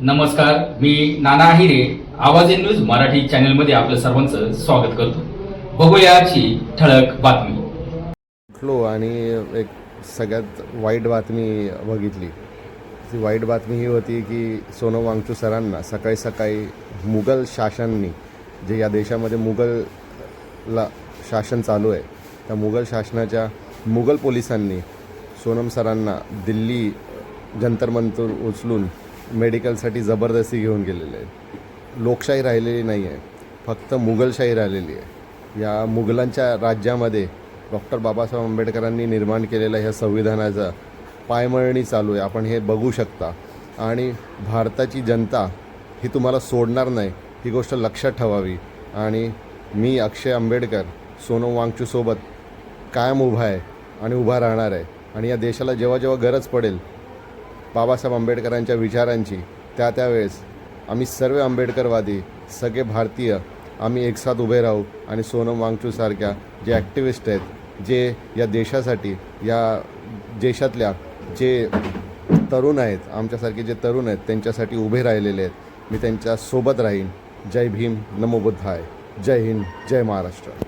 नमस्कार, मी नाना आहिरे. आवाज in news Marathi चॅनलमध्ये आपलं सर्वांचं स्वागत करतो. बघूया आजची ठळक बातमी. उठलो आणि एक सगळ्यात वाईट बातमी बघितली. ती वाईट बातमी ही होती की सोनम वांगचुक सरांना सकाळी सकाळी मुघल शासनाने, जे या देशामध्ये मुघलला शासन चालू आहे, त्या मुघल शासनाच्या मुघल पोलिसांनी सोनम सरांना दिल्ली जंतर मंतर उचलून मेडिकलसाठी जबरदस्ती घेऊन गेलेले आहेत. लोकशाही राहिलेली नाही आहे, फक्त मुघलशाही राहिलेली आहे. या मुघलांच्या राज्यामध्ये डॉक्टर बाबासाहेब आंबेडकरांनी निर्माण केलेल्या ह्या संविधानाचा पायमळणी चालू आहे. आपण हे बघू शकता. आणि भारताची जनता ही तुम्हाला सोडणार नाही, ही गोष्ट लक्षात ठेवावी. आणि मी अक्षय आंबेडकर सोनम वांगचुकसोबत कायम उभा आहे आणि उभा राहणार आहे. आणि या देशाला जेव्हा जेव्हा गरज पडेल बाबासाहेब आंबेडकरांच्या विचारांची, त्यावेळेस आम्ही सर्व आंबेडकरवादी, सगळे भारतीय आम्ही एकसाथ उभे राहू. आणि सोनम वांगचुकसारख्या जे ॲक्टिव्हिस्ट आहेत, जे या देशासाठी, या देशातल्या जे तरुण आहेत, आमच्यासारखे जे तरुण आहेत, त्यांच्यासाठी उभे राहिलेले आहेत, मी त्यांच्यासोबत राहीन. जय भीम, नमो बुद्धाय, जय हिंद, जय महाराष्ट्र.